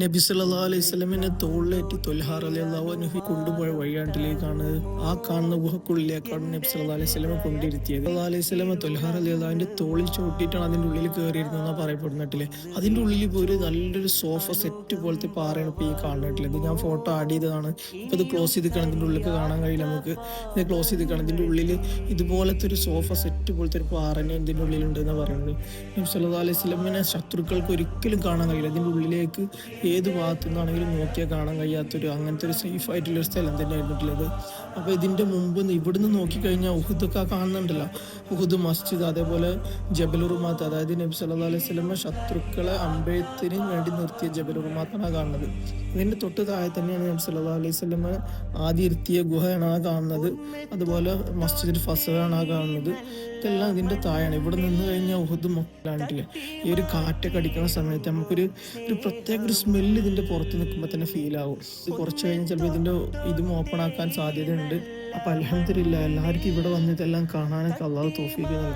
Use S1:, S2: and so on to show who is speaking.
S1: നബി സല്ലല്ലാഹു അലൈഹി വസല്ലമയെ തോളിലേറ്റി ത്വൽഹ റളിയല്ലാഹു അൻഹു കൊണ്ടുപോയ വഴിയാണ്ടിലേക്കാണ് ആ കാണുന്ന ഗുഹക്കുള്ളിലേക്കാണ് നബി സല്ലല്ലാഹു അലൈഹി വസല്ലമ കൊണ്ടിരുത്തിയത്. സല്ലല്ലാഹു അലൈഹി വസല്ലമ ത്വൽഹ റളിയല്ലാഹുവിന്റെ തോളിൽ ചവിട്ടിയിട്ടാണ് അതിന്റെ ഉള്ളിൽ കയറിയിരുന്നതെന്നാണ് പറയപ്പെടുന്നിട്ടില്ലേ. അതിന്റെ ഉള്ളിൽ ഇപ്പോൾ ഒരു നല്ലൊരു സോഫ സെറ്റ് പോലത്തെ പാറയാണ് ഇപ്പോൾ ഈ കാണുന്നിട്ടില്ല. ഇത് ഞാൻ ഫോട്ടോ ആഡ് ചെയ്തതാണ്. ഇപ്പോൾ ഇത് ക്ലോസ് ചെയ്ത് കാണാൻ ഇതിന്റെ ഉള്ളിൽ കാണാൻ കഴിയില്ല നമുക്ക്. ഇത് ക്ലോസ് ചെയ്ത് കാണാൻ ഇതിന്റെ ഉള്ളിൽ ഇതുപോലത്തെ ഒരു സോഫ സെറ്റ് പോലത്തെ ഒരു പാറനെ ഇതിന്റെ ഉള്ളിലുണ്ട് എന്നാണ് പറയുന്നത്. നബി സല്ലല്ലാഹു അലൈഹി വസല്ലമയെ ശത്രുക്കൾക്ക് ഒരിക്കലും കാണാൻ കഴിയില്ല. ഇതിന്റെ ഉള്ളിലേക്ക് ഏത് ഭാഗത്തു നിന്നാണെങ്കിലും നോക്കിയാൽ കാണാൻ കഴിയാത്തൊരു അങ്ങനത്തെ ഒരു സേഫ് ആയിട്ടുള്ള ഒരു സ്ഥലം തന്നെയായിരുന്നിട്ടുള്ളത്. അപ്പോൾ ഇതിൻ്റെ മുമ്പ് ഇവിടുന്ന് നോക്കിക്കഴിഞ്ഞാൽ ഉഹുദൊക്കെ കാണുന്നുണ്ടല്ലോ, ഉഹുദ് മസ്ജിദ്, അതേപോലെ ജബൽ റുമാത്ത്, അതായത് നബി സല്ലല്ലാഹു അലൈഹി വസല്ലമ ശത്രുക്കളെ അമ്പയത്തിന് വേണ്ടി നിർത്തിയ ജബൽ റുമാത്താണ് കാണുന്നത്. ഇതിൻ്റെ തൊട്ട് താഴെ തന്നെയാണ് നബി സല്ലല്ലാഹു അലൈഹി വസല്ലമ ആദ്യം ഇരുത്തിയ ഗുഹയാണ് ആ കാണുന്നത്. അതുപോലെ മസ്ജിദുൽ ഫസലാണ് ആ കാണുന്നത്. ഇതെല്ലാം ഇതിൻ്റെ താഴെയാണ്. ഇവിടെ നിന്ന് കഴിഞ്ഞാൽ ഉഹുദ് മൊത്തമായിട്ടില്ല. ഈ ഒരു കാറ്റൊക്കെ അടിക്കുന്ന സമയത്ത് നമുക്കൊരു പ്രത്യേക ഒരു സ്മെല്ല് ഇതിൻ്റെ പുറത്ത് നിൽക്കുമ്പോൾ തന്നെ ഫീൽ ആവും. ഇത് കുറച്ച് കഴിഞ്ഞ് ചിലപ്പോൾ ഇതിൻ്റെ ഇതും ഓപ്പൺ ആക്കാൻ സാധ്യതയുണ്ട്. അപ്പോൾ അൽഹംദുലില്ലാ എല്ലാവർക്കും ഇവിടെ വന്ന് ഇതെല്ലാം കാണാനൊക്കെ അള്ളാഹു തൗഫീഖ് നൽകി.